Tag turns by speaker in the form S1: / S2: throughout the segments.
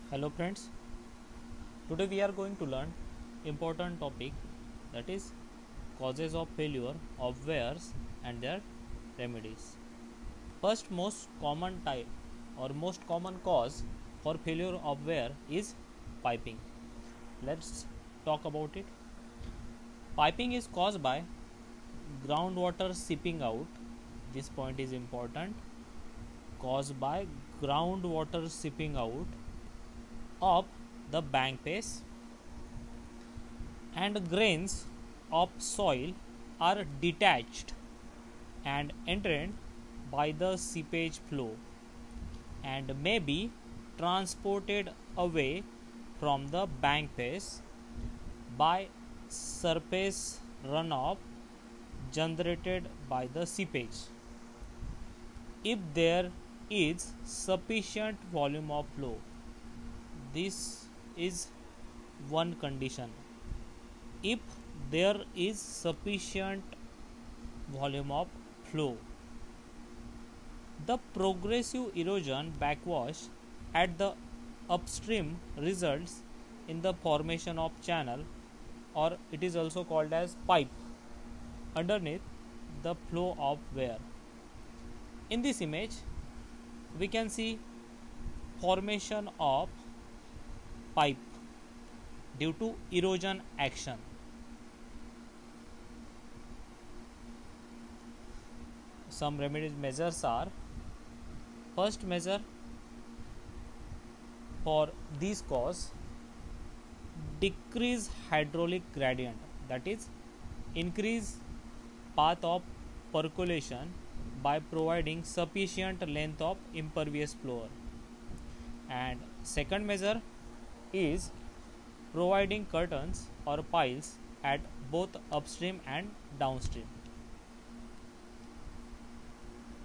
S1: Hello friends, today we are going to learn important topic, that is causes of failure of weirs and their remedies. First most common type or most common cause for failure of wear is piping. Let's talk about it. Piping is caused by groundwater seeping out. This point is important. Caused by groundwater seeping out of the bank face, and grains of soil are detached and entered by the seepage flow and may be transported away from the bank face by surface runoff generated by the seepage. If there is sufficient volume of flow, this is one condition. If there is sufficient volume of flow, the progressive erosion backwash at the upstream results in the formation of channel, or it is also called as pipe, underneath the flow of wear. In this image we can see formation of pipe due to erosion action. Some remedy measures are: first measure for this cause, decrease hydraulic gradient, that is increase path of percolation by providing sufficient length of impervious floor. And second measure is providing curtains or piles at both upstream and downstream.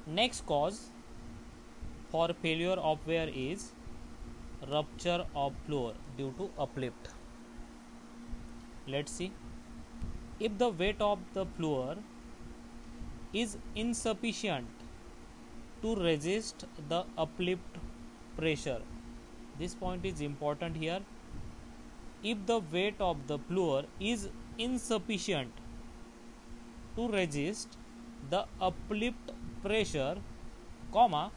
S1: Next cause for failure of wear is rupture of floor due to uplift. Let's see. If the weight of the floor is insufficient to resist the uplift pressure, this point is important here. If the weight of the floor is insufficient to resist the uplift pressure, comma,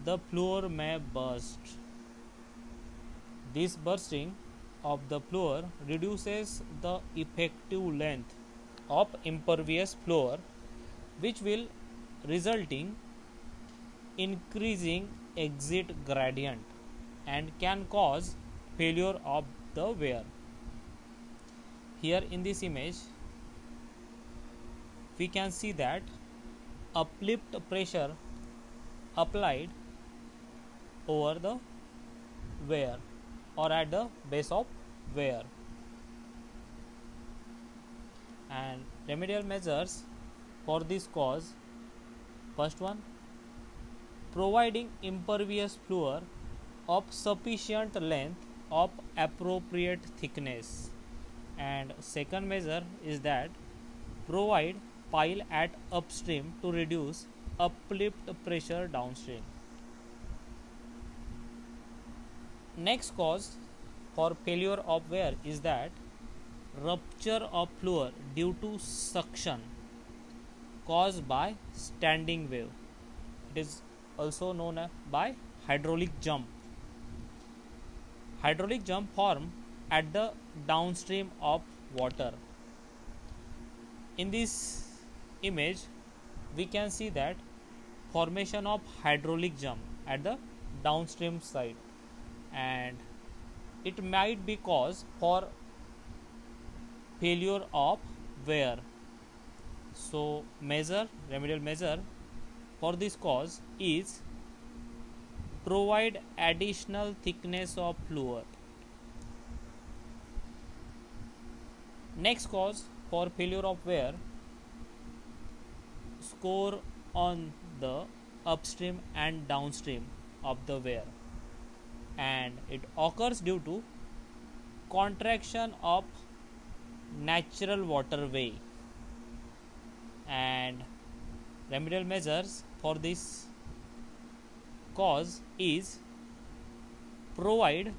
S1: the floor may burst. This bursting of the floor reduces the effective length of impervious floor, which will resulting increasing exit gradient and can cause failure of the wear. Here in this image we can see that uplift pressure applied over the wear or at the base of wear. And remedial measures for this cause: first one, providing impervious floor of sufficient length of appropriate thickness. And second measure is that provide pile at upstream to reduce uplift pressure downstream. Next cause for failure of wear is that rupture of floor due to suction caused by standing wave. It is also known by hydraulic jump. Hydraulic jump form at the downstream of water. In this image we can see that formation of hydraulic jump at the downstream side, and it might be cause for failure of wear. So remedial measure for this cause is provide additional thickness of floor. Next cause for failure of wear, score on the upstream and downstream of the wear, and it occurs due to contraction of natural waterway. And remedial measures for this cause is provide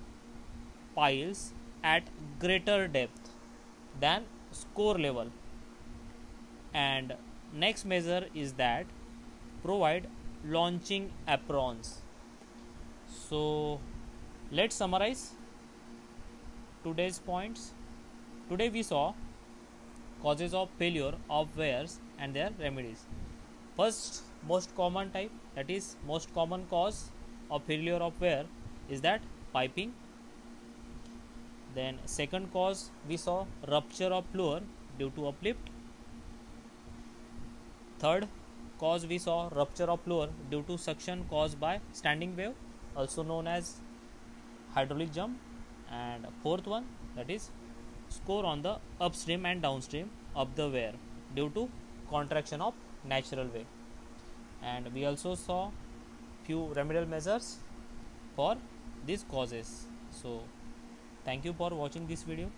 S1: piles at greater depth than score level. And next measure is that provide launching aprons. So let's summarize today's points. Today we saw causes of failure of weirs and their remedies. First, most common type, that is most common cause of failure of weir is that piping. Then second cause we saw rupture of fluor due to uplift. Third cause we saw rupture of fluor due to suction caused by standing wave, also known as hydraulic jump. And fourth one, that is score on the upstream and downstream of the weir due to contraction of natural way. And we also saw few remedial measures for these causes. So thank you for watching this video.